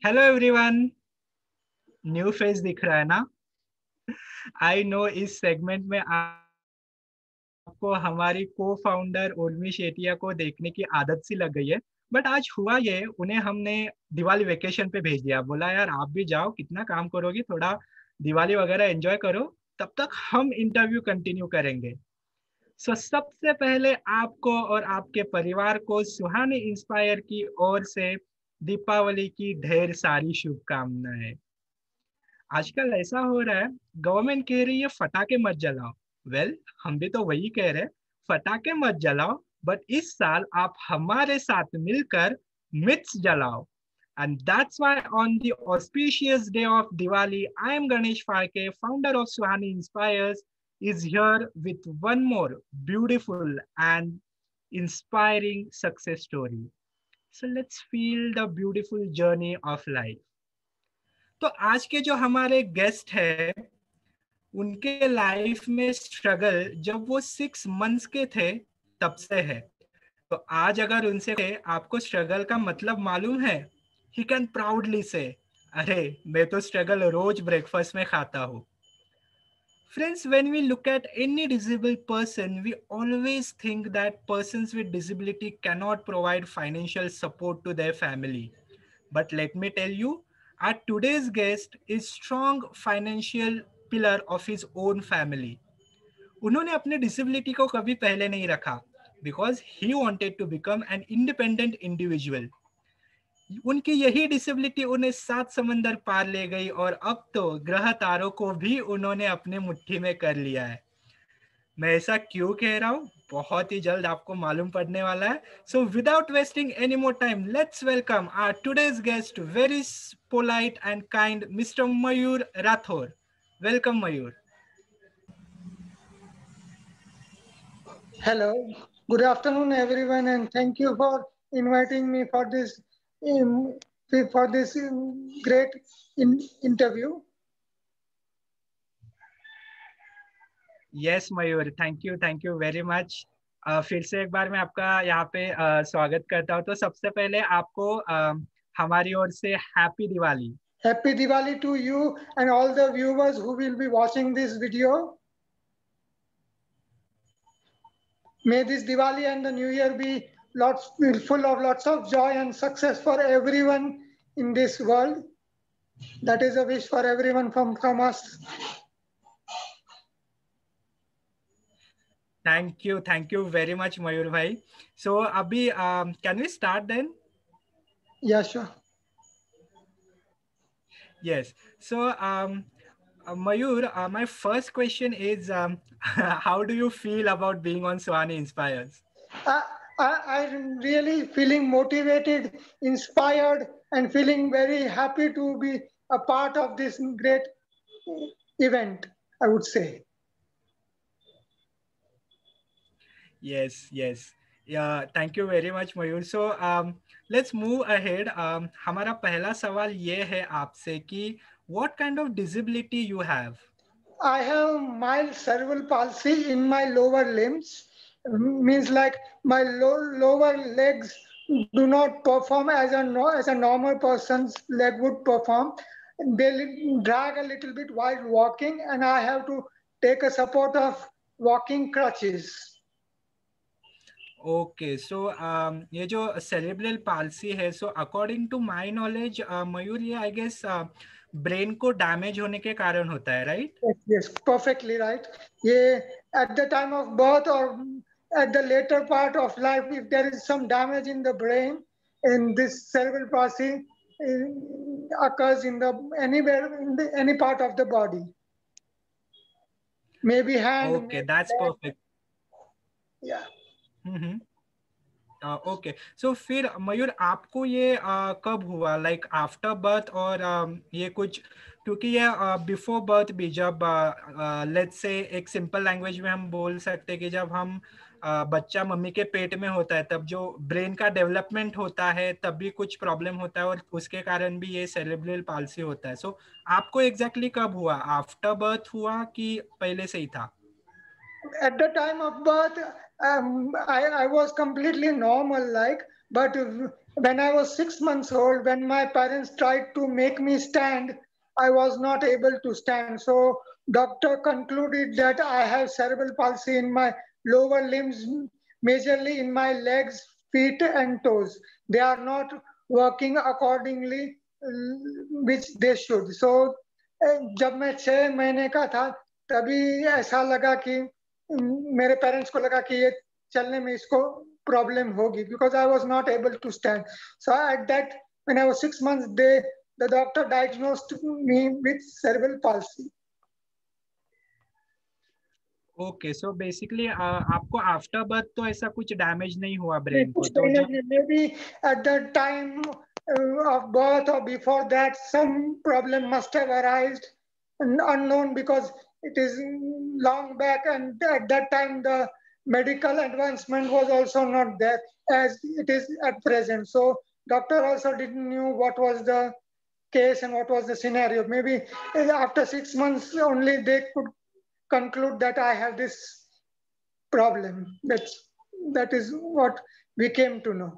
Hello everyone. New face दिख रहा है ना? आई नो इस सेगमेंट में आपको हमारी को फाउंडर उर्मी शेटिया को देखने की आदत सी लग गई है। बट आज हुआ ये, उन्हें हमने दिवाली वेकेशन पे भेज दिया। बोला यार आप भी जाओ, कितना काम करोगी, थोड़ा दिवाली वगैरह एंजॉय करो, तब तक हम इंटरव्यू कंटिन्यू करेंगे। सो सबसे पहले आपको और आपके परिवार को सुहानी इंस्पायर की ओर से दीपावली की ढेर सारी शुभकामनाएं। आजकल ऐसा हो रहा है, गवर्नमेंट कह रही है फटाके मत जलाओ। वेल, हम भी तो वही कह रहे हैं, फटाके मत जलाओ, बट इस साल आप हमारे साथ मिलकर मिट्स जलाओ। And that's why on the auspicious day of Diwali, I am Ganesh Farke, founder of Suhani Inspires, is here with one more beautiful and inspiring success story. So let's feel the beautiful journey of life. तो आज के जो हमारे guest हैं, उनके life में struggle जब वो 6 मंथ्स के थे तब से है। तो आज अगर उनसे आपको स्ट्रगल का मतलब मालूम है, ही कैन प्राउडली से, अरे मैं तो स्ट्रगल रोज ब्रेकफास्ट में खाता हूँ। Friends, when we look at any disabled person, we always think that persons with disability cannot provide financial support to their family. But let me tell you, our today's guest is strong financial pillar of his own family. उन्होंने अपने disability को कभी पहले नहीं रखा, because he wanted to become an independent individual. उनकी यही disability उन्हें 7 समंदर पार ले गई और अब तो ग्रह तारों को भी उन्होंने अपने मुट्ठी में कर लिया है। मैं ऐसा क्यों कह रहा हूँ, बहुत ही जल्द आपको मालूम पड़ने वाला है। So without wasting any more time, let's welcome our today's guest, very polite and kind mister Mayur Rathore. Welcome Mayur. Hello, good afternoon, everyone, and thank you for inviting me for this um, great interview. Yes Mayur, thank you very much. फिर से एक बार मैं आपका यहाँ पे स्वागत करता हूँ। तो सबसे पहले आपको हमारी ओर से happy Diwali. Happy Diwali to you and all the viewers who will be watching this video. May this Diwali and the New Year be full of lots of joy and success for everyone in this world. That is a wish for everyone from us. Thank you very much Mayur भाई। So अभी can we start then? Yeah, sure. Yes. So Mayur, my first question is, how do you feel about being on Swani Inspires? I, I'm really feeling motivated, inspired, and feeling very happy to be a part of this great event, I would say. Yes. Yeah, thank you very much Mayur. So let's move ahead. हमारा पहला सवाल ये है आपसे कि what kind of disability you have? I have mild cerebral palsy in my lower limbs, means like my lower legs do not perform as as a normal person's leg would perform. They drag a little bit while walking, and I have to take a support of walking crutches. Okay, so ये जो cerebral palsy है, so according to my knowledge Mayur, ये I guess brain को damage होने के कारण होता है, right? Yes, perfectly right. Yeah, at the time of birth or at the later part of life, if there is some damage in the brain, and this cerebral palsy occurs in the anywhere in the any part of the body, maybe hand, okay, maybe that's leg. Perfect. Yeah. Hmm. Okay, so फिर मयूर आपको ये कब हुआ, like after birth और ये कुछ, क्योंकि ये बिफोर बर्थ भी, जब लेट्स से एक सिंपल लैंग्वेज में हम बोल सकते हैं कि जब हम बच्चा मम्मी के पेट में होता है तब जो ब्रेन का डेवलपमेंट होता है तब भी कुछ प्रॉब्लम होता है और उसके कारण भी ये सेरेब्रल पाल्सी होता है। सो आपको एग्जैक्टली कब हुआ, आफ्टर बर्थ हुआ कि पहले से ही था? At the time of birth, I was completely normal, like, but when I was 6 months old, when my parents tried to make me stand, I was not able to stand. So doctor concluded that I have cerebral palsy in my lower limbs, majorly in my legs, feet, and toes. They are not working accordingly, which they should. So जब मैं 6 महीने का था तभी ऐसा लगा कि मेरे पेरेंट्स को लगा कि ये चलने में इसको problem hogi because I was not able to stand. So at that, when I was 6 months, the doctor diagnosed me with cerebral palsy. Okay, so basically आपको आफ्टर बर्थ तो ऐसा कुछ डैमेज नहीं हुआ ब्रेन को, तो जब Maybe at the time of birth or before that, some problem must have arisen unknown because it is long back, and at that time the medical advancement was also not there as it is at present. So doctor also didn't knew what was the case and what was the scenario. Maybe after 6 months only they could conclude that I have this problem. That is what we came to know.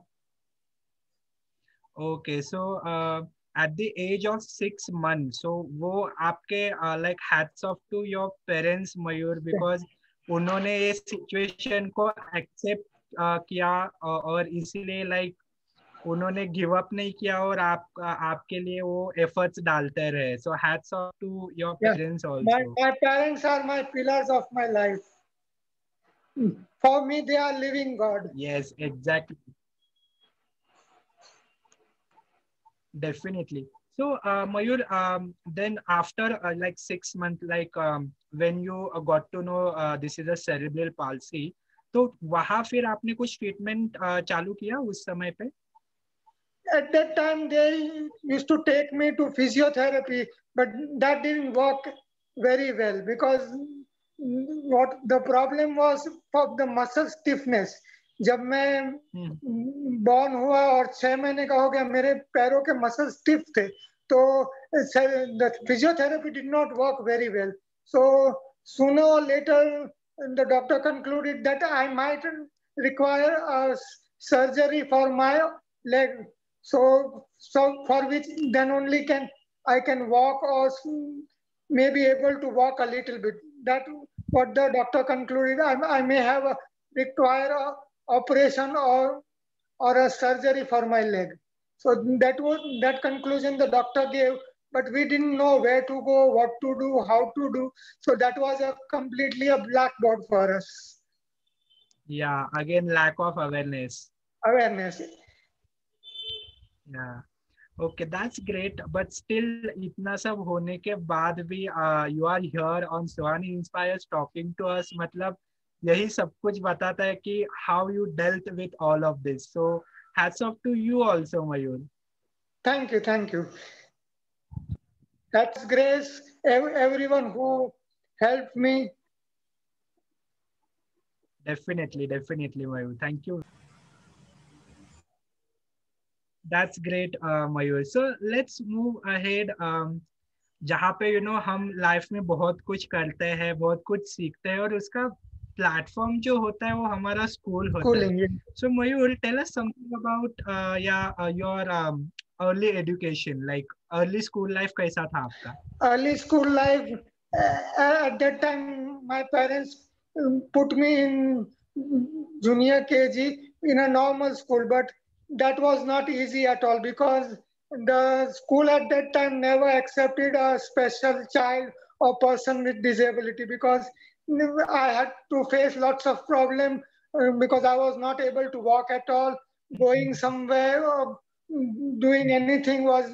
Okay, so at the age of 6 months, so वो आपके like hats off to your parents Mayur, because उन्होंने ये situation को accept किया और इसीलिए like उन्होंने give up नहीं किया और आपके लिए वो एफर्ट्स डालते रहे. So hats off to your parents also. My parents are my pillars of my life. For me, they are living God. Yes, exactly. Definitely. So, Mayur, then after like 6 months, like when you got to know this is a cerebral palsy, तो वहाँ फिर आपने कुछ treatment चालू किया उस समय पे? At that time, they used to take me to physiotherapy, but that didn't work very well because what the problem was for the muscle stiffness. जब मैं born हुआ और 6 महीने का हो गया, मेरे पैरों के muscles stiff थे, तो the physiotherapy did not work very well. So sooner or later, the doctor concluded that I might require a surgery for my leg. So for which then only I can walk or may be able to walk a little bit. That what the doctor concluded. I may have require a operation or a surgery for my leg. So that conclusion the doctor gave, but we didn't know where to go, what to do, how to do. So that was completely a blackboard for us. Yeah, again lack of awareness. Awareness. Yeah. Okay, that's great. But still, इतना सब होने के बाद भी you are here on Suhani Inspires talking to us. मतलब यही सब कुछ बताता है कि how you dealt with all of this. So hats off to you also, Mayur. Thank you, thank you. That's grace. Everyone who helped me. Definitely, Mayur. Thank you. That's great, Mayur. So let's move ahead. जहाँ पे हम life में बहुत कुछ करते हैं, बहुत कुछ सीखते हैं और उसका प्लेटफॉर्म जो होता है वो हमारा स्कूल होता है. So Mayur, tell us something about your early education, like early school life कैसा था आपका? Early school life, at that time my parents put me in junior KG in a normal school, but that was not easy at all because the school at that time never accepted a special child or person with disability because I had to face lots of problems because I was not able to walk at all. Going somewhere or doing anything was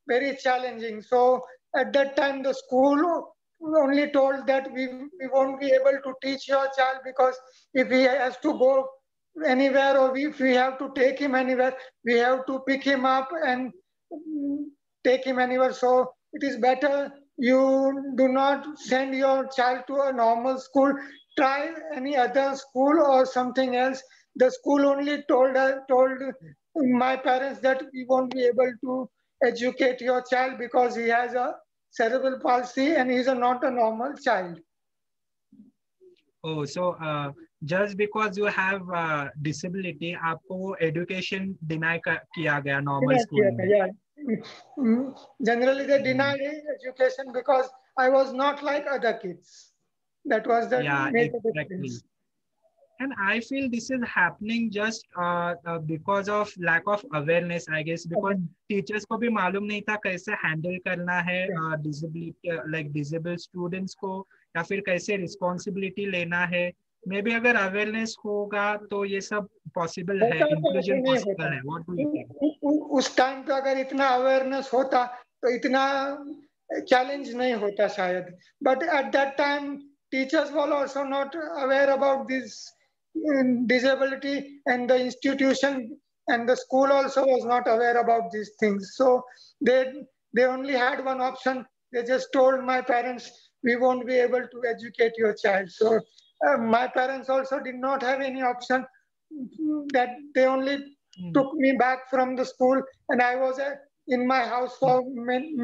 very challenging. So at that time, the school only told that we won't be able to teach your child because if he has to go anywhere or if we have to take him anywhere, we have to pick him up and take him anywhere. So it is better you do not send your child to a normal school. Try any other school or something else. The school only told my parents that we won't be able to educate your child because he has a cerebral palsy and he's not a normal child. Oh, so just because you have disability आपको वो education deny किया गया normal school में. Yeah. Generally, they denied education because I was not like other kids. That was the Yeah, major exactly. difference. And I feel this is happening just because of lack of awareness, I guess, because Okay. teachers को भी मालूम नहीं था कैसे handle करना है Yeah. disability like disabled students को, या फिर कैसे responsibility लेना है. मे बी अगर अवेयरनेस होगा तो ये सब पॉसिबल है, होता तो ऐसे इंक्लूजन नहीं होता. पॉसिबल है. What do you think? उस टाइम पे अगर इतना अवेयरनेस होता तो इतना चैलेंज नहीं होता शायद. But at that time teachers were also not aware about this disability, and the institution and the school also was not aware about these things. So they they only had one option. They just told my parents, we won't be able to educate your child. So my parents also did not have any option. That they only took me back from the school, and I was in my house for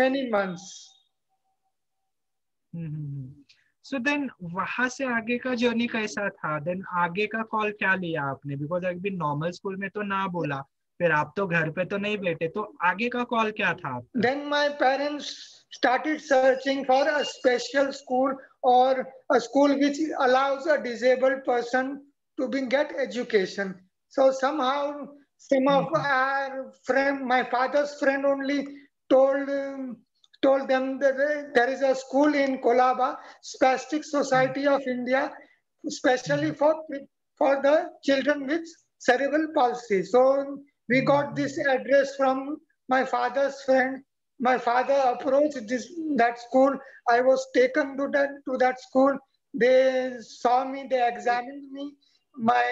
many months. So then वहां से आगे का journey कैसा था? Then आगे का call क्या लिया आपने? बिकॉज अभी नॉर्मल स्कूल में तो ना बोला, फिर आप तो घर पे तो नहीं बैठे, तो आगे का कॉल क्या था आपका? Then my parents started searching for a special school, or a school which allows a disabled person to get education. So somehow some of our friend, my father's friend only told told them that there is a school in Kolaba, Spastic Society of India, especially for the children with cerebral palsy. So we got this address from my father's friend. My father approached that school. I was taken to that school. They saw me, they examined me, my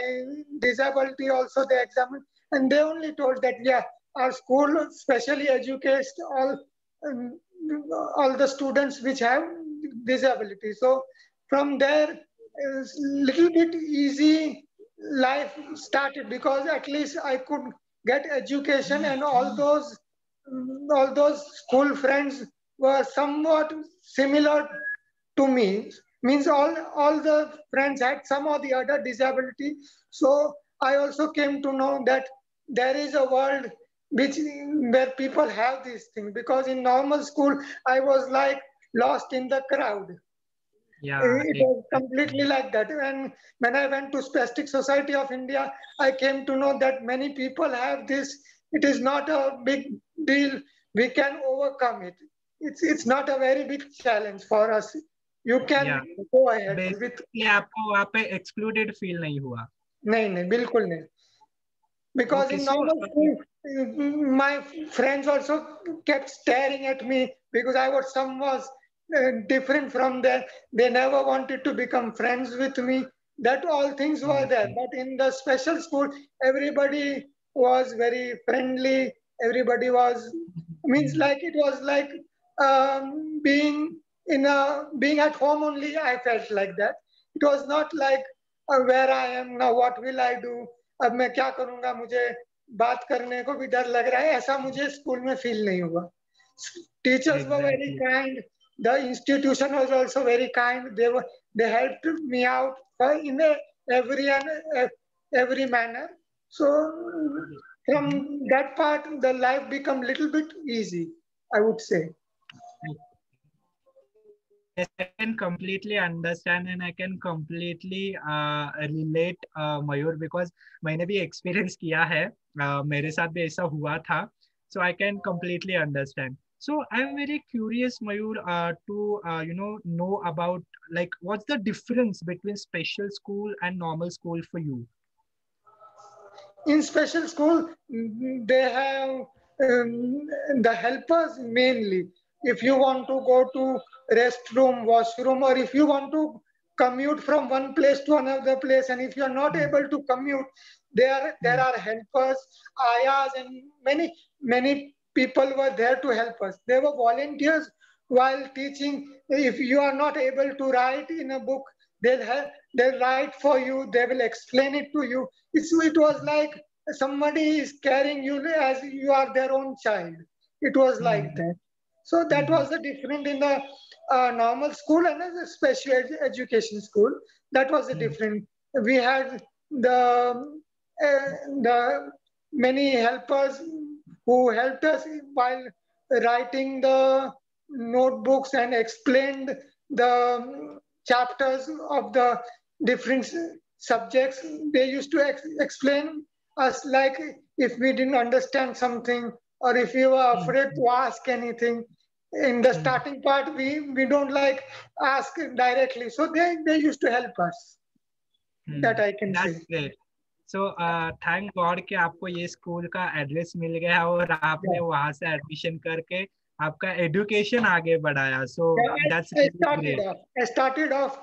disability also they examined, and they only told that yeah, our school specially educates um, all the students which have disability. So from there, little bit easy life started, because at least I could get education, and all those school friends were somewhat similar to me. Means all the friends had some or the other disability. So I also came to know that there is a world which where people have these things, because in normal school I was like lost in the crowd. Yeah, It was completely like that. And when I went to Spastic Society of India, I came to know that many people have this. It is not a big deal. We can overcome it. It's not a very big challenge for us. You can yeah. go ahead with. Basically आपको वहाँ पे excluded feel नहीं हुआ? नहीं, बिल्कुल नहीं. Because Okay, in so normal school, my friends also kept staring at me because I was different from them. They never wanted to become friends with me. That all things were there. But in the special school, everybody was very friendly. Everybody was means like it was like being at home only. I felt like that. It was not like where I am now. What will I do? अब मैं क्या करूंगा, मुझे बात करने को भी डर लग रहा है, ऐसा मुझे स्कूल में फील नहीं हुआ. Teachers were very exactly. kind. The institution was also very kind. They helped me out in every manner. So from that part, the life become little bit easy, I would say. Yes, I can completely understand and I can completely relate Mayur, because मैंने भी experience किया है, मेरे साथ भी ऐसा हुआ था, so I can completely understand. So I'm very curious, Mayur, to know about like what's the difference between special school and normal school for you? In special school, they have the helpers mainly. If you want to go to restroom, washroom, or if you want to commute from one place to another place, and if you are not able to commute, there are helpers, ayahs, and many people were there to help us. They were volunteers while teaching. If you are not able to write in a book, they'll write for you. They will explain it to you. It was like somebody is carrying you as you are their own child. It was like that. So that was the difference in the normal school and the special education school. That was the difference. we had the many helpers who helped us while writing the notebooks and explained the chapters of the different subjects. They used to explain us, like if we didn't understand something or if we were afraid to ask anything. In the starting part, we don't like ask directly, so they used to help us. That I can That's say. great. So thank God कि आपको ये school का address मिल गया और आपने Yeah. वहां से admission करके आपका एजुकेशन आगे बढ़ाया. So Yeah, that's I really started great. off.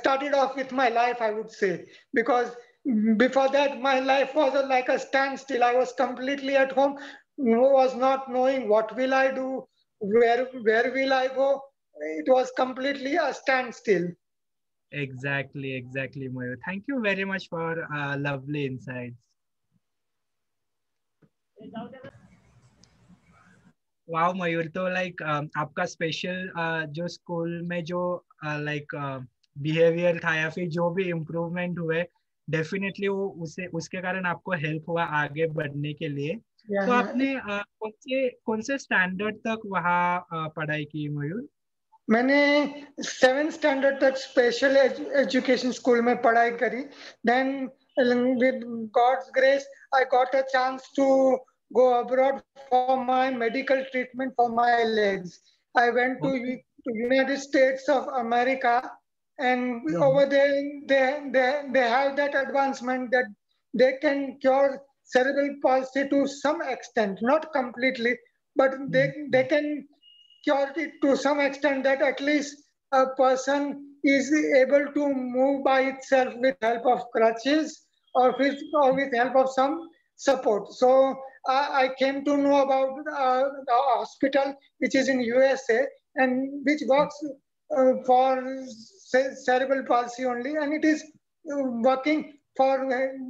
Started off with my life, I would say, because before that my life was like a standstill. I was completely at home, was not knowing what will I do, where will I go. It was completely a standstill. Exactly, Mayur. Thank you very much for lovely insights. Wow Mayur. तो like आपका special जो school में जो like behaviour था या फिर जो भी इम्प्रूवमेंट हुए, डेफिनेटली वो उसके कारण आपको हेल्प हुआ आगे बढ़ने के लिए. Yeah, तो yeah. आपने कौन से स्टैंडर्ड तक वहाँ पढ़ाई की मयूर? मैंने 7th स्टैंडर्ड तक स्पेशल एजुकेशन स्कूल में पढ़ाई करी. Then with God's grace, I got a chance to go abroad for my medical treatment for my legs. I went Okay. to United States of America, and over there they have that advancement that they can cure cerebral palsy to some extent, not completely, but they can cure it to some extent, that at least a person is able to move by itself with help of crutches or with help of some support. So I came to know about the hospital which is in USA and which works for cerebral palsy only, and it is working for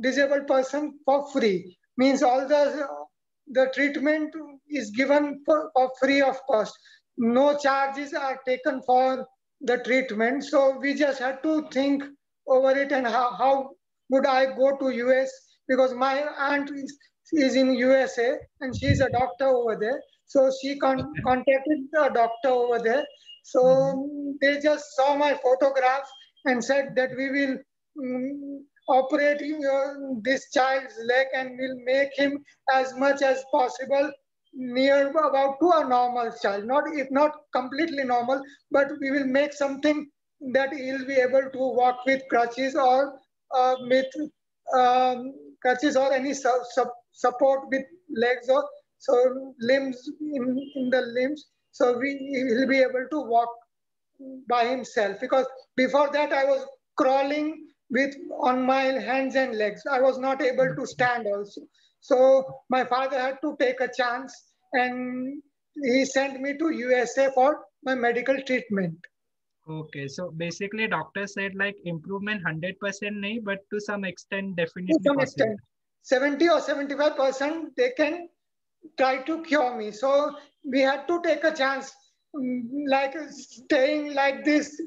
disabled person for free. Means all the treatment is given for free of cost. No charges are taken for the treatment. So we just had to think over it, and how would I go to US, because my aunt is in USA and she's a doctor over there. So she contacted the doctor over there. So they just saw my photographs and said that we will operate this child's leg and will make him as much as possible near about to a normal child, not if not completely normal, but we will make something that he'll be able to walk with crutches or with crutches or any support with legs or so limbs in the limbs, so he'll be able to walk by himself, because before that I was crawling with on my hands and legs. I was not able to stand also. So my father had to take a chance and he sent me to USA for my medical treatment. Okay, so basically doctor said like improvement 100% nahi, but to some extent To definitely some possible. extent, 70 or 75% they can try to cure me. So we had to take a chance, like staying like this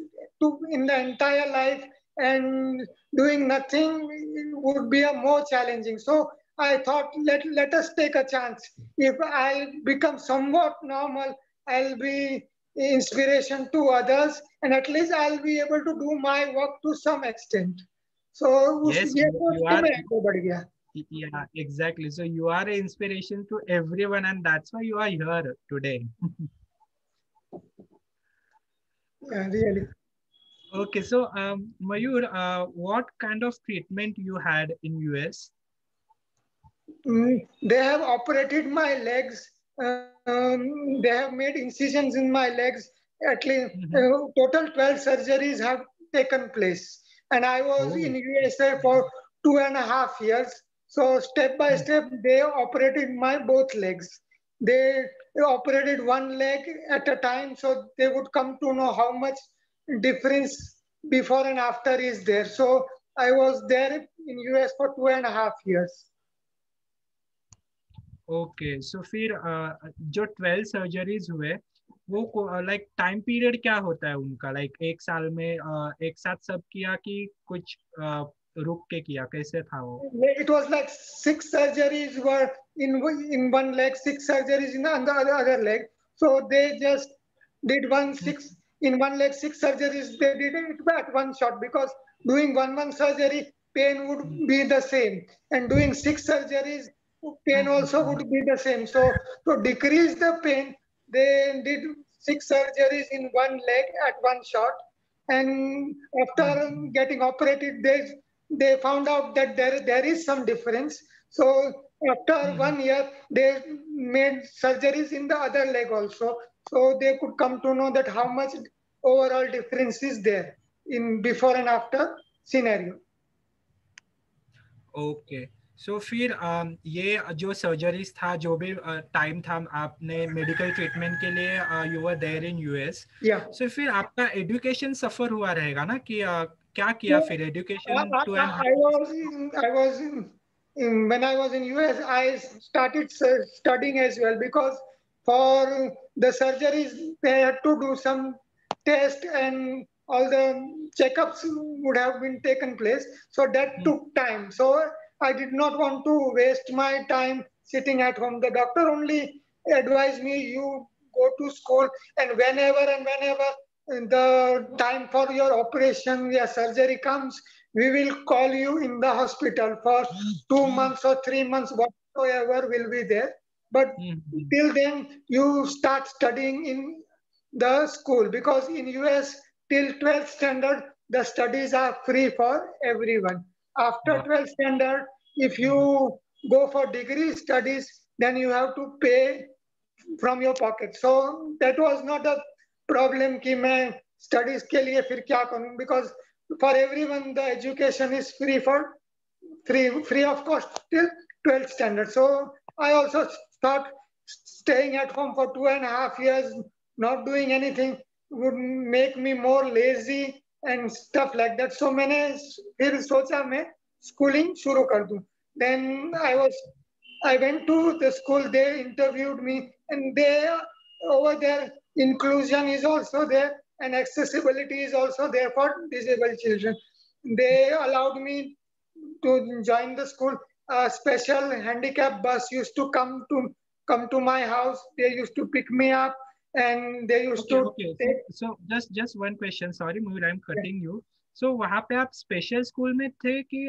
in the entire life and doing nothing would be a more challenging. So I thought, let us take a chance. If I become somewhat normal, I'll be inspiration to others, and at least I'll be able to do my work to some extent. So Yes, ये you सोच के are. मैं आगे बढ़ गया. Yeah, exactly. So you are an inspiration to everyone, and that's why you are here today. Yeah, really. Okay, so Mayur, what kind of treatment you had in US? They have operated my legs. They have made incisions in my legs. At least total 12 surgeries have taken place. And I was Oh, in USA for 2.5 years. So step by step, they operated my both legs. They operated one leg at a time, so they would come to know how much difference before and after is there. So I was there in US for 2.5 years. Okay. So फिर जो 12 surgeries हुए वो like time period क्या होता है उनका? Like एक साल में एक साथ सब किया कि कुछ रुक के किया, कैसे था वो? It was like 6 surgeries were in one leg, 6 surgeries in the other leg. So they just did in one leg, 6 surgeries. They did it at one shot because doing one surgery, pain would be the same, and doing 6 surgeries, pain also would be the same. So to decrease the pain, they did 6 surgeries in one leg at one shot, and after getting operated, they found out that there is some difference. So after 1 year, they made surgeries in the other leg also. So they could come to know that how much overall difference is there in before and after scenario. Okay, so फिर ये जो surgeries था, जो भी time था आपने medical treatment के लिए you were there in US, Yeah. So फिर आपका एजुकेशन सफर हुआ रहेगा ना कि क्या किया So, फिर education I, to I, and I was when I was in US, I started studying as well because for the surgeries they had to do some test and all the checkups would have been taken place. So that took time. So I did not want to waste my time sitting at home. The doctor only advised me, you go to school and whenever the time for your operation, your surgery comes, we will call you in the hospital for 2 months or 3 months, whatsoever will be there. But till then, you start studying in the school because in US till 12th standard, the studies are free for everyone. After 12th standard, if you go for degree studies, then you have to pay from your pocket. So that was not a problem कि मैं studies के लिए फिर क्या करूं, because for everyone the education is free of cost till 12th standard. So I also thought staying at home for 2.5 years, not doing anything would make me more lazy and stuff like that. So मैंने फिर सोचा मैं schooling शुरू कर दूं. Then I went to the school, they interviewed me, and they over there inclusion is also there and accessibility is also there for disabled children. They allowed me to join the school. A special handicap bus used to come to my house. They used to pick me up and they used okay to okay, take. So just one question, sorry movie, I am cutting you. So वहाँ पे आप special school में थे कि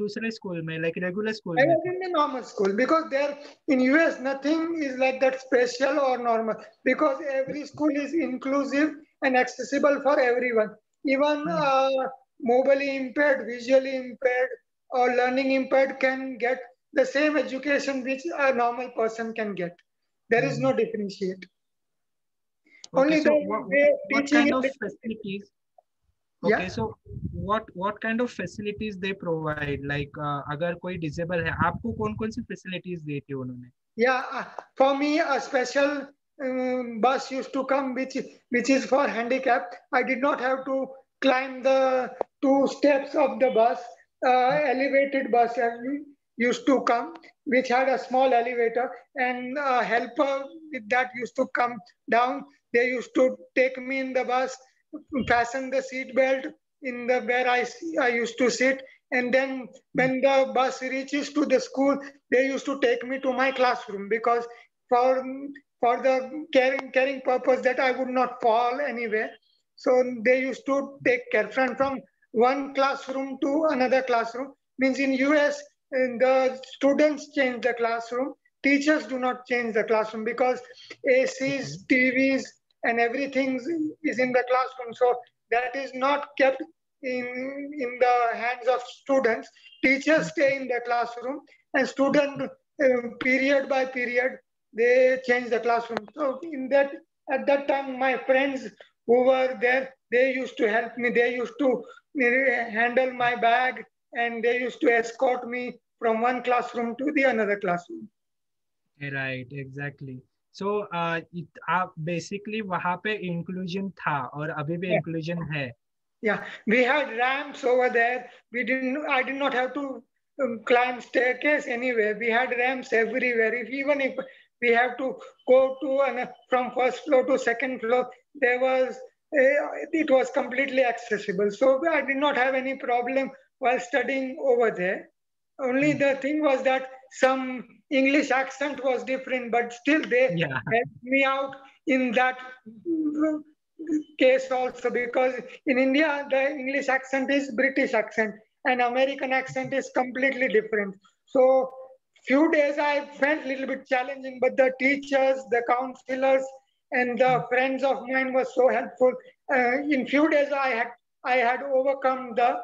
दूसरे school में, like regular school I में was थे? in the normal school because there in US nothing is like that special or normal because every school is inclusive and accessible for everyone. Even mobilely impaired, visually impaired, or learning impaired can get the same education which a normal person can get. There is no differentiate. Okay, Only so the what teaching kind is of different. facilities? Yeah. Okay, so what kind of facilities they provide? Like अगर कोई disabled है, आपको कौन कौन सी facilities दी थी उन्होंने? Yeah, for me, a special bus used to come, which is for handicap. I did not have to climb the 2 steps of the bus. Elevated bus used to come, which had a small elevator, and a helper with that used to come down. They used to take me in the bus, fasten the seat belt in the where I used to sit, and then when the bus reaches to the school, they used to take me to my classroom because for for the caring purpose that I would not fall anywhere. So they used to take care from one classroom to another classroom. Means in US, the students change the classroom. Teachers do not change the classroom because ACs, TVs, and everything is in the classroom. So that is not kept in the hands of students. Teachers stay in the classroom and student period by period they change the classroom. So in that at that time my friends who were there, they used to help me. They used to handle my bag and they used to escort me from one classroom to the another classroom. Right, exactly. So आप basically वहाँ पे inclusion था और अभी भी Yeah. inclusion है. Yeah, we had ramps over there. I did not have to climb staircase anywhere. We had ramps everywhere. Even if we have to go to from first floor to second floor, it was completely accessible. So I did not have any problem while studying over there. Only Mm. the thing was that some English accent was different, but still they Yeah, helped me out in that case also, because in India the English accent is British accent and American accent is completely different. So few days I felt little bit challenging, but the teachers, the counselors, and the friends of mine were so helpful. In few days I had overcome the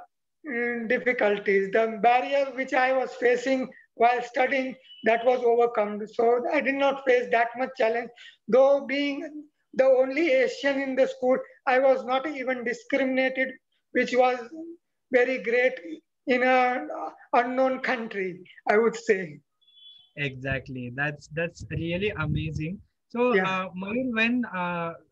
difficulties. The barrier which I was facing while studying, that was overcome. So I did not face that much challenge. Though being the only Asian in the school, I was not even discriminated, which was very great in a unknown country, I would say. exactly. That's really amazing. So, Yeah, Mayur, when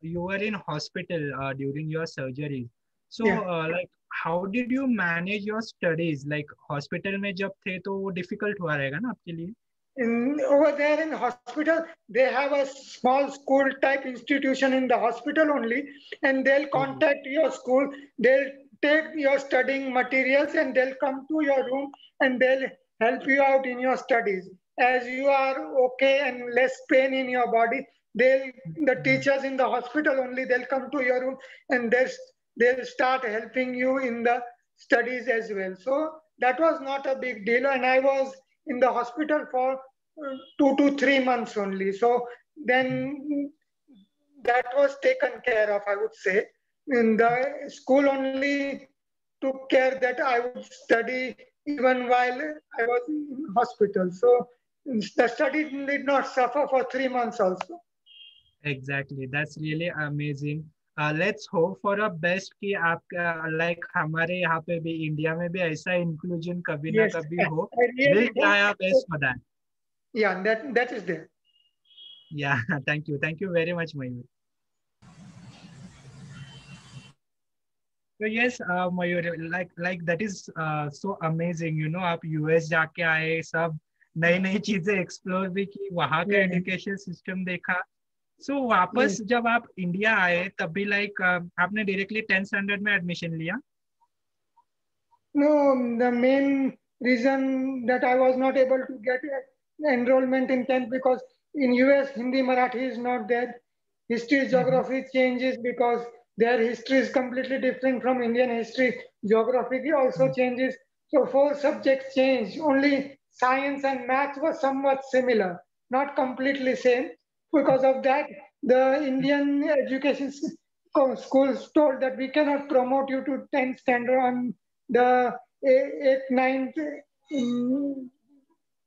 you were in hospital during your surgery, so yeah. like how did you manage your studies? Like hospital में जब थे तो वो difficult हुआ रहेगा ना आपके लिए? Over there in hospital, they have a small school type institution in the hospital only, and they'll Oh, contact your school. They'll take your studying materials and they'll come to your room and they'll help you out in your studies. As you are okay and less pain in your body, they'll the mhm. teachers in the hospital only, they'll come to your room and they'll start helping you in the studies as well. So that was not a big deal, and I was in the hospital for 2 to 3 months only. So then that was taken care of, I would say. In the school only took care that I would study even while I was in hospital. So the study did not suffer for 3 months also. Exactly. That's really amazing. Let's hope for a best कि आपका like हमारे यहाँ पे भी India में भी ऐसा inclusion कभी ना Yes, कभी हो. I We'll really try hope. our best for that. Yeah, that is there. Yeah, thank you. Thank you very much, Mayur. So yes, Mayur, like that is so amazing. You know, आप US जाके आए, सब नई नई चीजें explore भी की, वहाँ का Yeah, एजुकेशन सिस्टम देखा. सो yeah. वापस जब आप इंडिया आए तब भी लाइक आपने डायरेक्टली 10th स्टैंडर्ड में एडमिशन लिया. No, the main reason that I was not able to get enrollment in 10th, because in US Hindi Marathi is not there. History Mhm. geography changes because their history is completely different from Indian history. Geography also changes. So four subjects changed. Only science and math were somewhat similar, not completely same. Because of that, the Indian education schools told that we cannot promote you to 10th standard on the 8th, 9th, mm,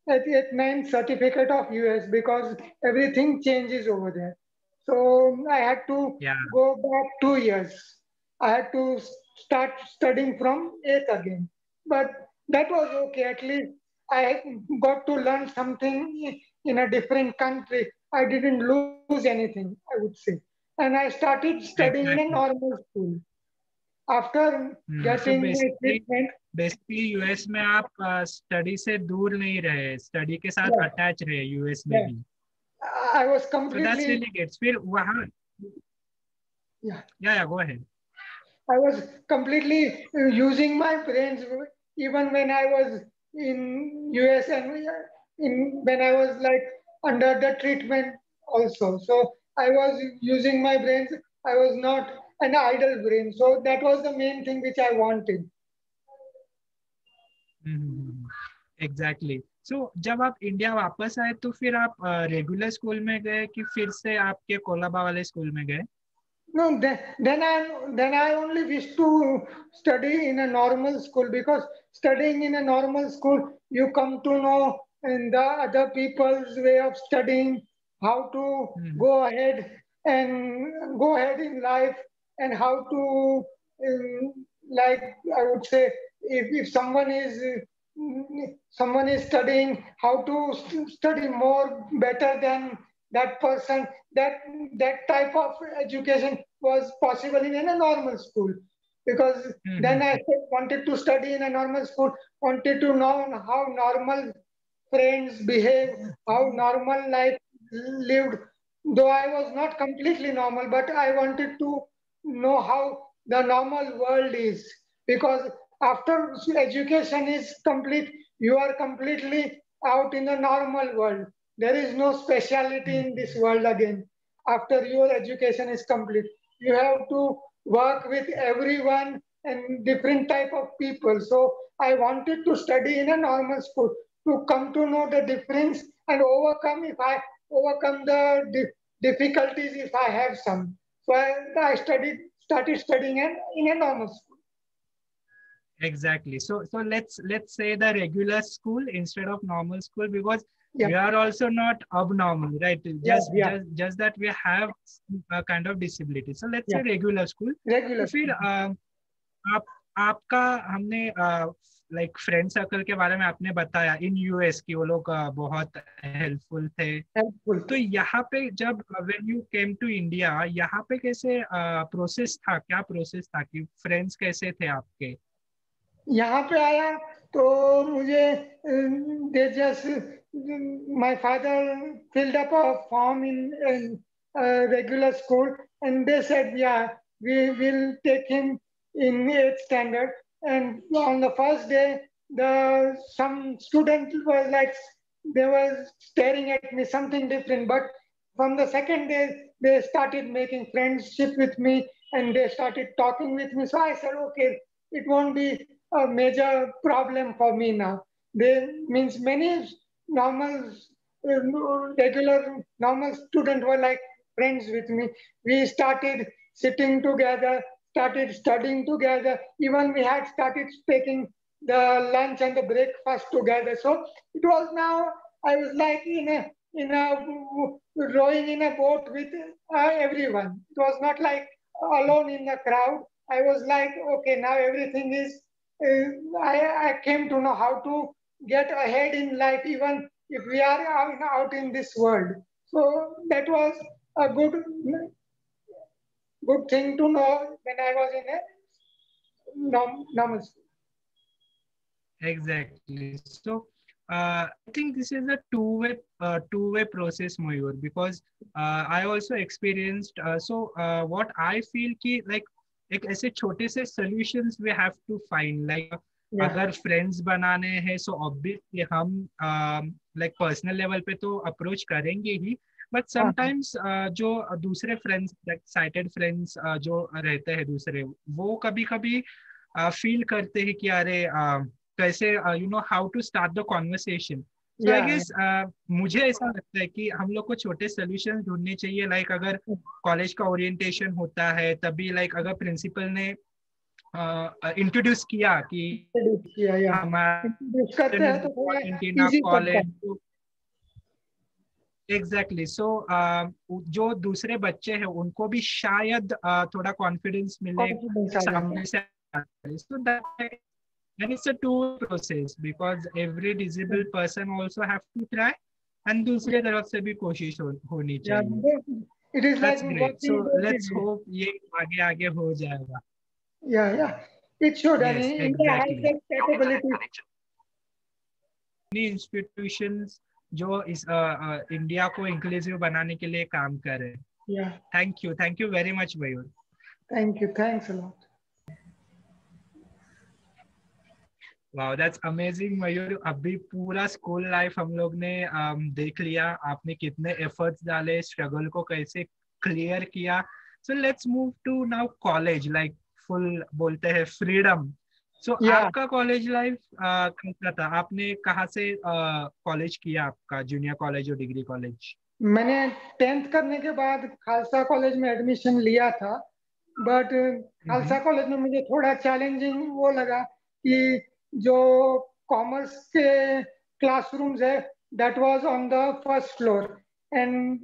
8th, 9th certificate of US, because everything changes over there. So I had to Yeah, go back 2 years. I had to start studying from 8th again. But that was okay. At least I got to learn something in a different country. I didn't lose anything, I would say. And I started studying in a exactly. normal school. After So getting my treatment, basically US में आप study से दूर नहीं रहे, study के साथ yeah, attach रहे US में yeah, भी. I was so that's completely, really good. फिर वहाँ, yeah, या go ahead. I was completely using my brains even when I was in US, and when I was like under the treatment also. So I was using my brains. I was not an idle brain. So that was the main thing which I wanted. Exactly. So जब आप India वापस आए तो फिर आप regular school में गए कि फिर से आपके कोलाबा वाले स्कूल में गए? No, then I only wish to study in a normal school, because studying in a normal school, you come to know the other people's way of studying, how to hmm. go ahead in life, and how to like I would say, if someone is studying, how to study more better than that person. That type of education was possible in a normal school, because then I wanted to study in a normal school, wanted to know how normal friends behave, how normal life lived. Though I was not completely normal, but I wanted to know how the normal world is, because after education is complete, you are completely out in the normal world. There is no speciality in this world again. After your education is complete, you have to work with everyone and different type of people. So I wanted to study in a normal school to come to know the difference and overcome if I overcome the difficulties if I have some. So I started studying in a normal school. Exactly. So let's say the regular school instead of normal school, because Yeah, we are also not abnormal, right? yeah, yeah, Just that we have a kind of disability. So let's yeah. say regular school. Regular तो फिर school. आप आपका हमने like friend circle के बारे में आपने बताया इन यूएस की वो लोग बहुत हेल्पफुल थे. Helpful. तो यहाँ पे जब when you came to India, यहाँ पे कैसे प्रोसेस था, क्या प्रोसेस था कि फ्रेंड्स कैसे थे आपके? यहाँ पे आया तो मुझे they just my father filled up a form in a regular school and they said yeah we will take him in 8th standard and on the first day the some student was like they were staring at me something different but from the second day they started making friendship with me and they started talking with me so I said okay it won't be a major problem for me now. They means many normal, regular, normal students were like friends with me. We started sitting together, started studying together. Even we had started taking the lunch and the breakfast together. So it was now I was like in a rowing in a boat with everyone. It was not like alone in the crowd. I was like, okay, now everything is I came to know how to get ahead in life, even if we are out in this world. So that was a good thing to know when I was in a normal school. Exactly. So I think this is a two-way process, Mayur, because I also experienced. What I feel कि like एक ऐसे छोटे से solutions we have to find. Like Yeah, अगर friends बनाने हैं, so obviously हम like personal level पे तो approach करेंगे ही. But uh-huh. sometimes जो दूसरे friends, like sighted friends जो रहते हैं दूसरे, वो कभी कभी फील करते हैं कि अरे कैसे you know how to start the conversation. So I Yeah, guess मुझे ऐसा लगता है कि हम लोग को छोटे सोल्यूशन ढूंढने चाहिए. लाइक अगर कॉलेज का ओरिएंटेशन होता है तभी लाइक अगर प्रिंसिपल ने इंट्रोड्यूस किया कि yeah, yeah. Introduce करते हमारा हैं इज तो थोड़ा इम्पोर्टेंट इन आवर easy पड़ता कॉलेज. है. एग्जैक्टली. सो जो दूसरे बच्चे हैं उनको भी शायद थोड़ा कॉन्फिडेंस मिले Confidence आ जाता सामने से. So that and it's a two process because every है. disabled person also have to try and दूसरे तरफ से भी कोशिश होनी Yeah, चाहिए. it is like That's great. So working both let's ways. hope ये आगे आगे हो जाएगा. Yeah, yeah. It should. And Yes, India has exactly. that capability. Many institutions जो इस इंडिया को इंक्लूसिव बनाने के लिए काम कर रहे हैं. Yeah. Thank you very much, Mayur. Thank you. Thanks a lot. Wow that's amazing Mayur. अभी पूरा स्कूल लाइफ हम लोग ने देख लिया. आपने कितने एफर्ट्स डाले, स्ट्रगल को कैसे क्लियर किया. So let's move to now college. Like full बोलते हैं फ्रीडम. So Yeah. आपका कॉलेज लाइफ कैसा था? आपने कहाँ से कॉलेज किया, आपका जूनियर कॉलेज और डिग्री कॉलेज? मैंने 10th करने के बाद खालसा कॉलेज में एडमिशन लिया था बट खालसा कॉलेज में मुझे थोड़ा चैलेंजिंग वो लगा कि जो कॉमर्स के क्लासरूम्स है that was on the first floor and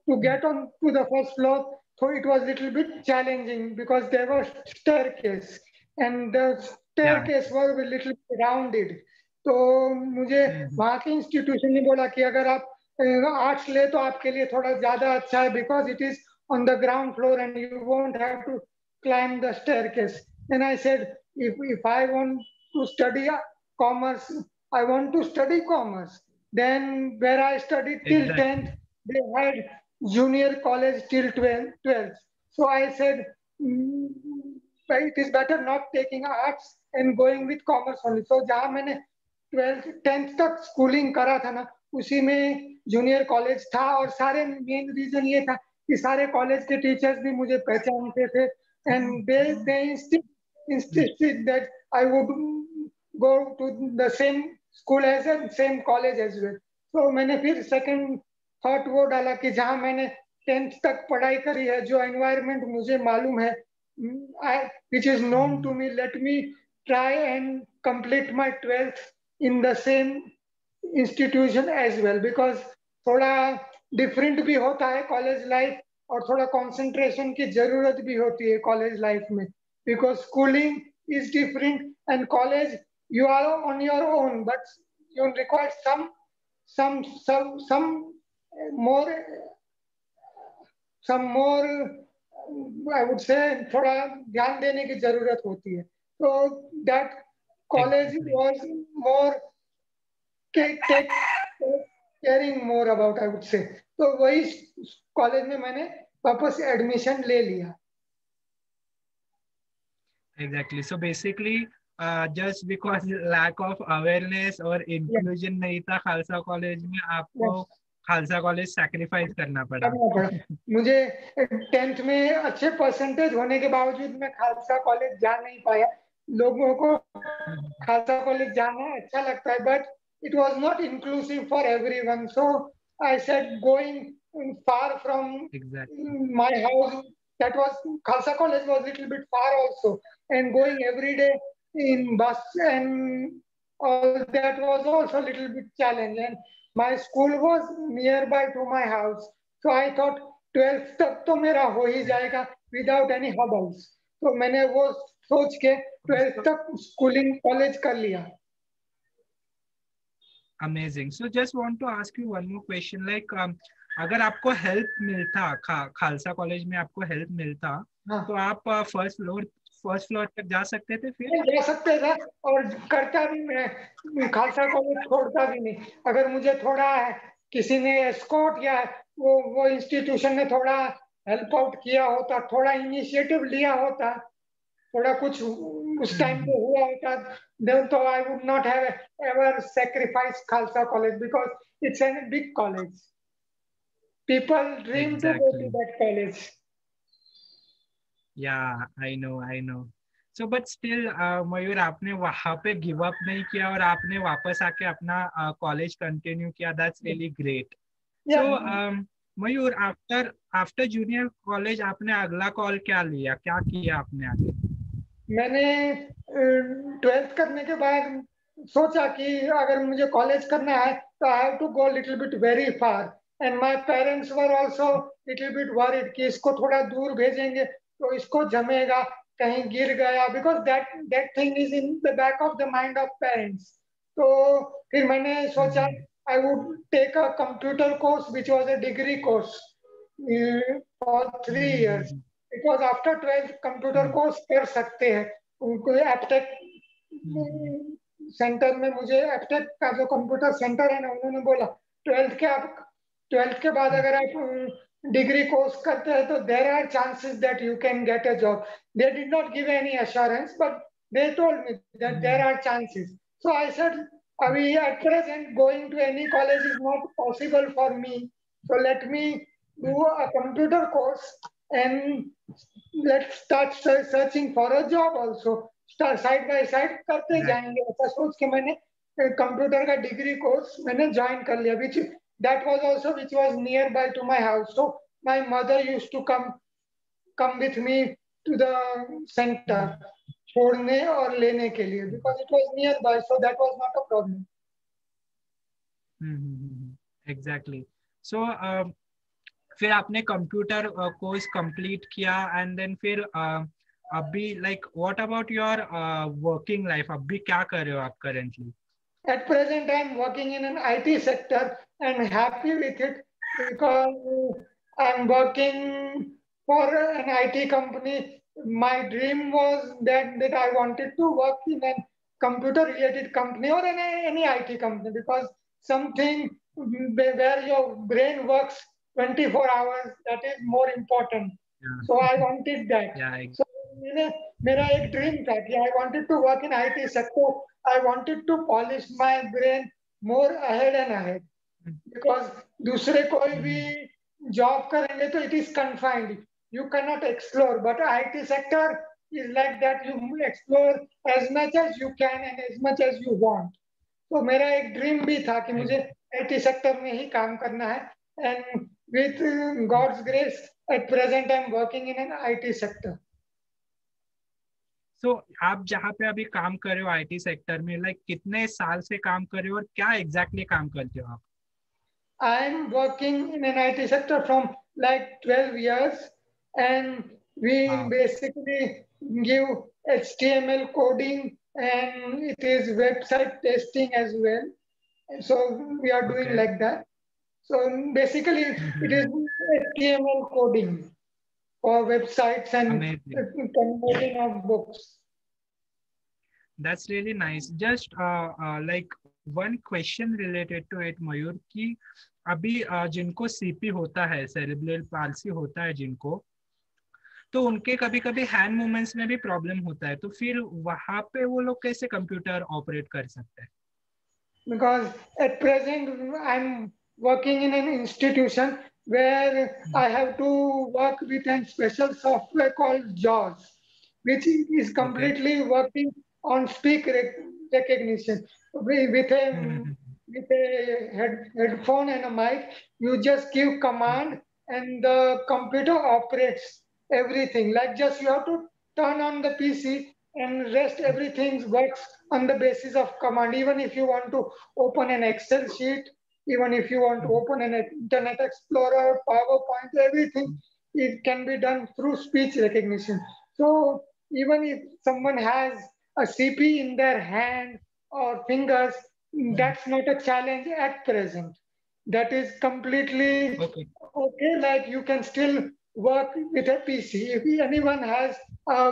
to get on to the first floor so it was little bit challenging because there was staircase and the staircase was a little bit rounded. तो मुझे वहाँ के institution ने बोला कि अगर आप arts ले तो आपके लिए थोड़ा ज्यादा अच्छा है because it is on the ground floor and you won't have to climb the staircase. Then I said, if I want to study commerce, I want to study commerce. Then where I studied till 10th, they had junior college till 12th. So I said, it is better not taking arts and going with commerce only. So जहाँ मैंने 12th 10th तक schooling करा था ना, उसी में junior college था, और सारे मेन रीजन ये था कि सारे कॉलेज के टीचर्स भी मुझे पहचानते थे, and they insisted that I would go to the same school as and same college as well. तो मैंने फिर सेकंड थॉट वो डाला कि जहाँ मैंने 10th तक पढ़ाई करी है, जो एनवायरनमेंट मुझे मालूम है, which is known to me, let me try and complete my 12th in the same institution as well, because थोड़ा डिफरेंट भी होता है कॉलेज लाइफ, और थोड़ा कंसंट्रेशन की जरूरत भी होती है कॉलेज लाइफ में, because schooling is different and college you are on your own, but you require some more I would say थोड़ा ध्यान देने की जरूरत होती है. So that college was more caring more about, I would say. तो वही कॉलेज में मैंने वापस एडमिशन ले लिया. Exactly. So basically, just because lack of awareness और inclusion नहीं था खालसा कॉलेज में, आपको खालसा कॉलेज सैक्रिफाइस करना पड़ा. मुझे 10th में अच्छे परसेंटेज होने के बावजूद मैं खालसा कॉलेज जा नहीं पाया. लोगों को खालसा कॉलेज जाना अच्छा लगता है, but it was not inclusive for everyone. So I said going far from my house, that was Khalsa College was a little bit far also, and going every day in bus and all that was also a little bit challenge. And my school was nearby to my house, so I thought 12th तक तो मेरा हो ही जाएगा without any hurdles. तो मैंने वो सोच के 12th तक स्कूलिंग कॉलेज कर लिया. Amazing. So just want to ask you one more question, like अगर आपको हेल्प मिलता खालसा कॉलेज में, आपको हेल्प मिलता, तो आप फर्स्ट फ्लोर तक जा सकते थे? फिर जा सकते थे, और करता भी मैं खालसा कॉलेज छोड़ता भी नहीं. अगर मुझे थोड़ा किसी ने एस्कॉर्ट या वो इंस्टीट्यूशन ने थोड़ा हेल्प आउट किया होता, थोड़ा इनिशिएटिव लिया होता, थोड़ा कुछ उस टाइम पे हुआ होता, then तो I would not have ever sacrificed Khalsa College, because it's a big college. People dream to go to that college. Yeah, I know. So but still, मयूर, आपने वहाँ पे गिव अप नहीं किया और आपने वापस आके अपना कॉलेज कंटिन्यू किया. That's really great. So Mayur, after junior college आपने अगला कॉल क्या किया आपने आगे? मैंने 12th करने के बाद सोचा कि अगर मुझे कॉलेज करना है तो I have to go little bit very far, and my parents were also little bit worried कि इसको थोड़ा दूर भेजेंगे तो इसको जमेगा, कहीं गिर गया, because that thing is in the back of the mind of parents. तो फिर मैंने सोचा I would take a computer course which was a degree course for 3 years, because after 12th computer course कर सकते हैं. उनको एप्टेक सेंटर में, मुझे एप्टेक का जो कंप्यूटर सेंटर है ना, उन्होंने बोला 12th के बाद अगर आप डिग्री कोर्स करते हैं तो there are chances that you can get a job. They did not give any assurance, but they told me that there are chances. So I said अभी at present going to any college is not possible for me, so let me do a computer course and let's start searching for a job also. Start side by side करते जाएंगे, ऐसा सोच के मैंने computer का degree course मैंने join कर लिया, which that was also which was nearby to my house. So my mother used to come with me to the center छोड़ने और लेने के लिए, because it was nearby, so that was not a problem. Exactly. So फिर आपने computer course complete किया, and then फिर अभी like what about your working life? अभी क्या कर रहे हो आप currently? At present, I am working in an IT sector and happy with it, because I am working for an IT company. My dream was that I wanted to work in a computer related company or in any IT company, because something where your brain works 24 hours, that is more important. So I wanted that. So मैंने मेरा एक dream था कि I wanted to work in IT sector. I wanted to polish my brain more ahead and ahead, because दूसरे कोई भी job करेंगे तो it is confined, you can not explore. But IT sector is like that, you explore as much as you can and as much as you want. तो मेरा एक dream भी था कि मुझे आईटी सेक्टर में ही काम करना है. And with God's grace at present I am working in an IT sector. So आप जहाँ पे अभी काम कर रहे हो आईटी सेक्टर में, लाइक कितने साल से काम कर रहे हो और क्या एग्जैक्टली काम करते हो आप? I'm working in an IT sector from like 12 years, and we वाह, basically give HTML coding, and it is website testing as well. So we are doing okay, like that. So basically, it is HTML coding for websites and amazing, converting of books. That's really nice. Just like one question related to it Mayur, कि अभी जिनको CP होता है, cerebral palsy होता है जिनको, तो उनके कभी कभी हैंड मूवमेंट्स में भी प्रॉब्लम होता है, तो फिर वहां पे वो लोग कैसे कंप्यूटर ऑपरेट कर सकते हैं? Because at present I'm working in an institution where I have to work with a special software called JAWS, which is okay, completely working on recognition. With a headphone and a mic, you just give command and the computer operates everything. Like just you have to turn on the PC and rest everything works on the basis of command. Even if you want to open an Excel sheet, even if you want to open an Internet Explorer, PowerPoint, everything, it can be done through speech recognition. So even if someone has a CP in their hand or fingers, that's not a challenge at present. That is completely okay, okay. Like you can still work with a PC. If anyone has a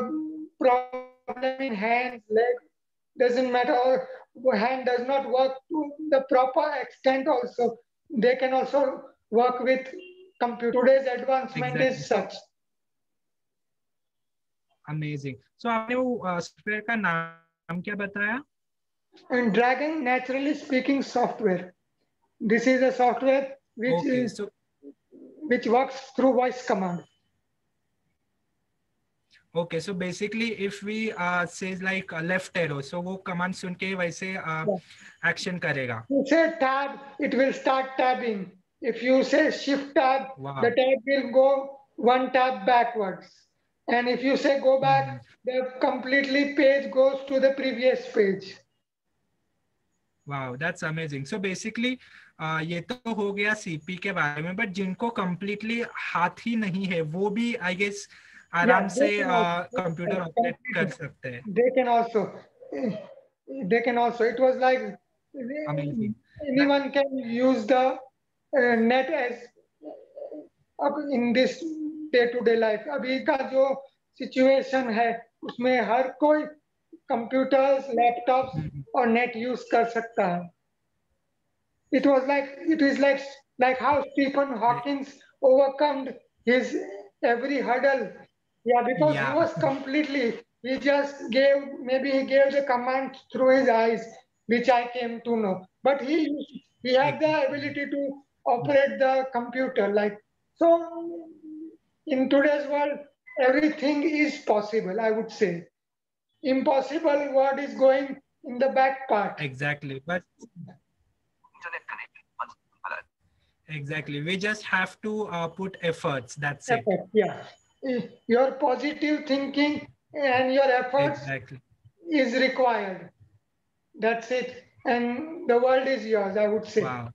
problem in hands, leg, doesn't matter, or hand does not work to the proper extent also, they can also work with computer. Today's advancement exactly. is so such. Amazing. So आपने वो software का नाम क्या बताया? And Dragon, naturally speaking, software. This is a software okay, so which works through voice command. Okay, so basically if we say like left arrow, so वो command सुन के वैसे Yeah. एक्शन करेगा. You say tab, it will start tabbing. If you say shift tab, the वाह, tab will go one tab backwards. And if you say go back, the completely page goes to the previous page. वाह, that's amazing. So basically ये तो हो गया CP के बारे में, but जिनको कंप्लीटली हाथ ही नहीं है वो भी आई गेस आराम Yeah, से they can also. Computer operate कर Completely. सकते हैं. They can also. They can also. It was like amazing. anyone can use the net as अब in this day to day life. अभी का जो situation है उसमें हर कोई कंप्यूटर्स, लैपटॉप्स और नेट यूज कर सकता है. It is how Stephen Hawking overcome his every hurdle. Yeah, because he या, was completely, he just gave, maybe he gave the command through his eyes, which I came to know. But he had the ability to operate the computer. Like, so in today's world, everything is possible, I would say. Impossible word is going in the back part. Exactly, but exactly we just have to put efforts, that's it. Effort, yeah. Your positive thinking and your efforts exactly. is required. That's it. And the world is yours, I would say. वाह,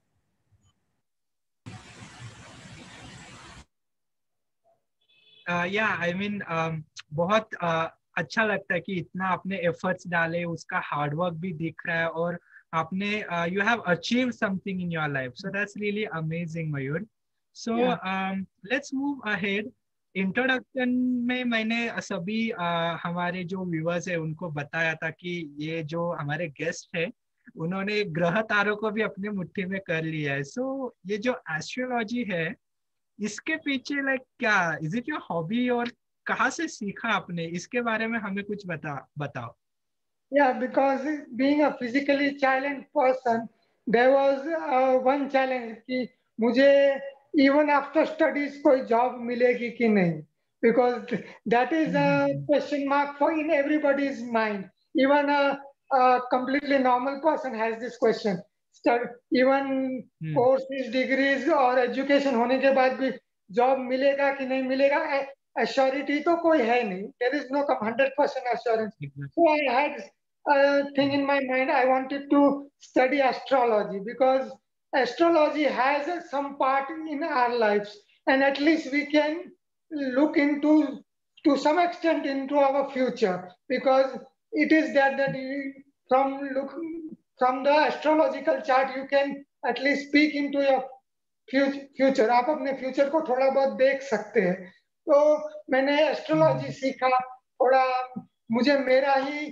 या I mean बहुत अच्छा लगता है कि इतना आपने efforts डाले, उसका हार्डवर्क भी दिख रहा है, और आपने you have achieve something in your life. So that's really amazing Mayur. So Yeah. Let's move ahead. Introduction में मैंने सभी हमारे जो व्यूअर्स है उनको बताया था कि ये जो हमारे गेस्ट है उन्होंने ग्रह तारों को भी अपने मुट्ठी में कर लिया है. सो ये जो एस्ट्रोलॉजी है इसके पीछे लाइक क्या, इज इट योर हॉबी और कहाँ से सीखा आपने, इसके बारे में हमें कुछ बताओ। Yeah, because being a physically challenged person, there was one challenge कि मुझे even after studies कोई job मिलेगी कि नहीं, because that is a question mark for in everybody's mind. Even a completely normal person has this question. Even courses, degrees और education होने के बाद भी job मिलेगा कि नहीं मिलेगा, assurity तो कोई है नहीं. There is no 100% assurance. So I had thing in my mind. I wanted to study astrology because astrology has some part in our lives, and at least we can look into to some extent into our future, because it is that from look from the astrological chart you can at least speak into your future. आप अपने future को थोड़ा बहुत देख सकते हैं. तो मैंने एस्ट्रोलॉजी सीखा थोड़ा. मुझे मेरा ही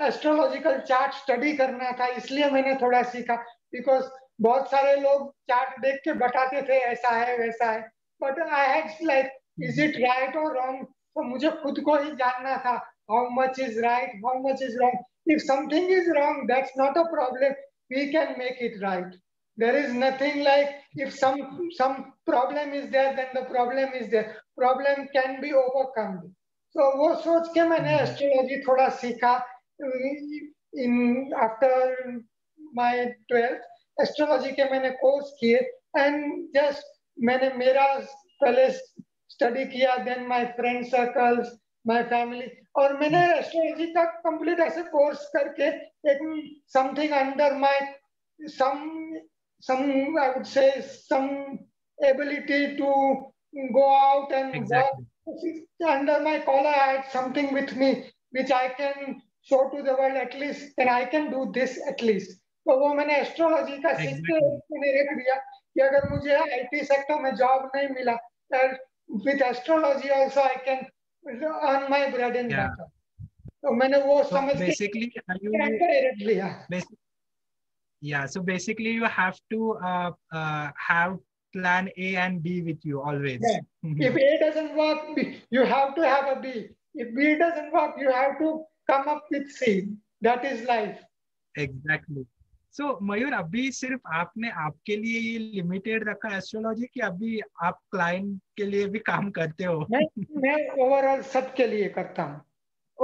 एस्ट्रोलॉजिकल चार्ट स्टडी करना था, इसलिए मैंने थोड़ा सीखा. बिकॉज बहुत सारे लोग चार्ट देख के बताते थे ऐसा है वैसा है, but I had like is it right और रॉन्ग. तो मुझे खुद को ही जानना था how much is right, how much is wrong. If something is wrong, that's not a problem, we can make it right. There is nothing like if some problem is there, then the problem is there. Problem can be overcome. So वो सोच के मैंने astrology थोड़ा सीखा. In after my 12th astrology के मैंने course किए, and just मैंने मेरा पहले स्टडी किया, then my friend circles, my family, और मैंने एस्ट्रोलॉजी का कंप्लीट ऐसे कोर्स करके एक something under my some I would say some ability to go out and work. Under my collar I had something with me which I can show to the world at least, and I can do this at least. तो वो मैंने astrology का सीख के मैंने रख दिया कि अगर मुझे आईटी सेक्टर में जॉब नहीं मिला, with astrology also I can earn my bread and butter. तो मैंने वो समझ के बेसिकली रख लिया. Yeah, so basically you have to have plan A and B with you always. Yeah. If A doesn't work, you have to have a B. If B doesn't work, you have to come up with C. That is life. Exactly. So मयूर, अभी सिर्फ आपने आपके लिए ये limited रखा astrology कि अभी आप क्लाइंट के लिए भी काम करते हो? मैं ओवरऑल सबके लिए करता हूँ.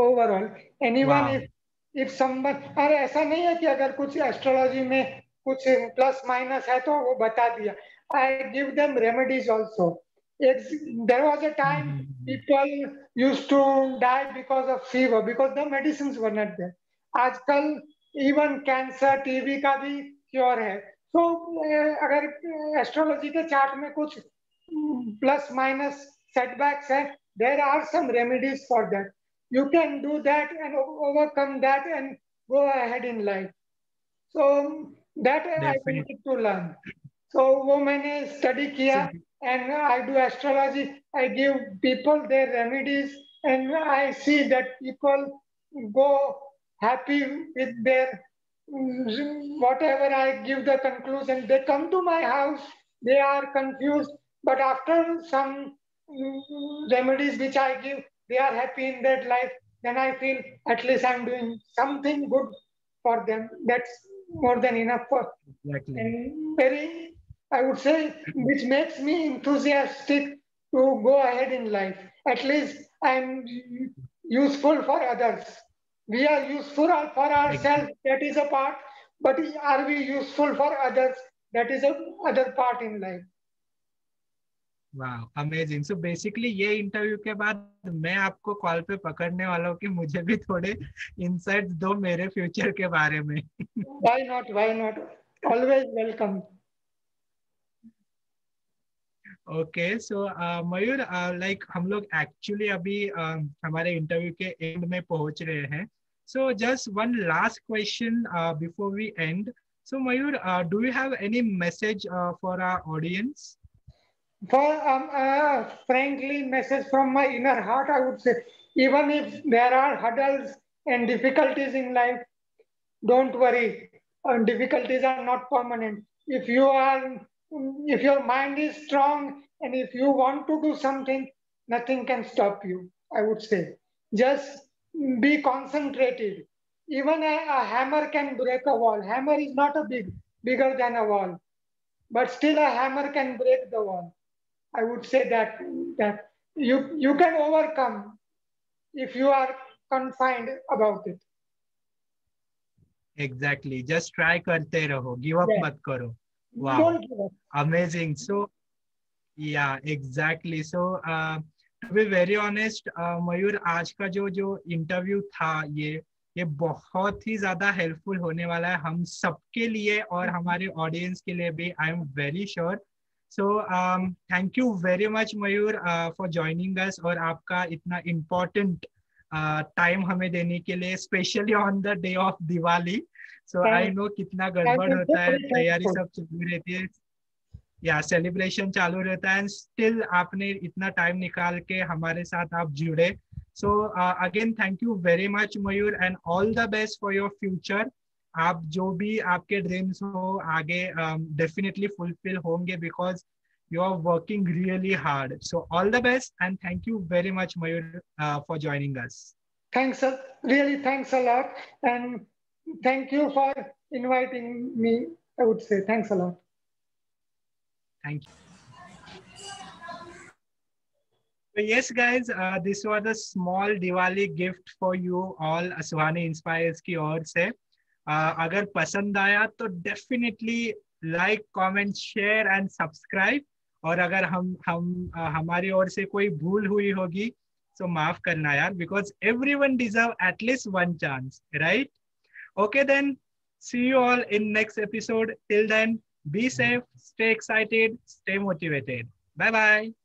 Overall anyone if someone. अरे ऐसा नहीं है कि अगर कुछ एस्ट्रोलॉजी में कुछ प्लस माइनस है तो वो बता दिया. I give them remedies also. There was a time people used to die because of fever because the medicines were not there. आजकल इवन कैंसर, टीबी का भी क्योर है. तो अगर एस्ट्रोलॉजी के चार्ट में कुछ प्लस माइनस सेटबैक्स है, there are some remedies for that. You can do that and overcome that and go ahead in life. So that I wanted to learn. So वो मैंने study किया, and I do astrology. I give people their remedies, and I see that people go happy with their whatever I give the conclusion. They come to my house, they are confused, but after some remedies which I give, they are happy in their life. Then I feel at least I'm doing something good for them. That's more than enough for. Exactly. And very, I would say, which makes me enthusiastic to go ahead in life. At least I'm useful for others. We are useful for ourselves, that is a part, but are we useful for others? That is a other part in life. वाह, amazing. So basically ये interview के बाद मैं आपको call पे पकड़ने वाला हूँ कि मुझे भी थोड़े इनसाइट्स दो मेरे फ्यूचर के बारे में. Why not? Why not? Always welcome. Okay, so Mayur, like हम लोग एक्चुअली अभी हमारे इंटरव्यू के एंड में पहुंच रहे हैं. So just one last question before we end. So Mayur, do you have any message for our audience? For a frankly message from my inner heart, I would say, even if there are hurdles and difficulties in life, don't worry. Difficulties are not permanent. If your mind is strong and if you want to do something, nothing can stop you, I would say. Just be concentrated. Even a hammer can break a wall. Hammer is not a bigger than a wall, but still a hammer can break the wall. I would say that you can overcome if you are confined about it. Exactly. Just try करते रहो. Give up Yeah. मत करो. Wow. Don't give up. Amazing. So yeah, exactly. So to be very honest, मयूर आज का जो interview था ये बहुत ही ज्यादा हेल्पफुल होने वाला है हम सबके लिए और हमारे ऑडियंस के लिए भी. I am very sure. So thank you very much Mayur for joining us और आपका इतना इम्पोर्टेंट टाइम हमें देने के लिए, specially on the day of Diwali. So I know कितना गड़बड़ होता है, तैयारी सब चलती रहती है, या सेलिब्रेशन चालू रहता है, एंड स्टिल आपने इतना टाइम निकाल के हमारे साथ आप जुड़े. So again thank you very much Mayur and all the best for your future. आप जो भी आपके ड्रीम्स हो आगे डेफिनेटली फुलफिल होंगे because you are working really hard. So all the best and thank you very much Mayur for joining us. Thanks, really thanks a lot, and thank you for inviting me. I would say thanks a lot. Thank you. So yes guys, this was a small Diwali gift for you all Suhani Inspires की ओर से. अगर पसंद आया तो definitely like, comment, share and subscribe. और अगर हमारी ओर से कोई भूल हुई होगी तो माफ करना यार, because everyone deserve at least one chance, right? Okay then, see you all in next episode. Till then, be safe, stay excited, stay motivated. Bye bye.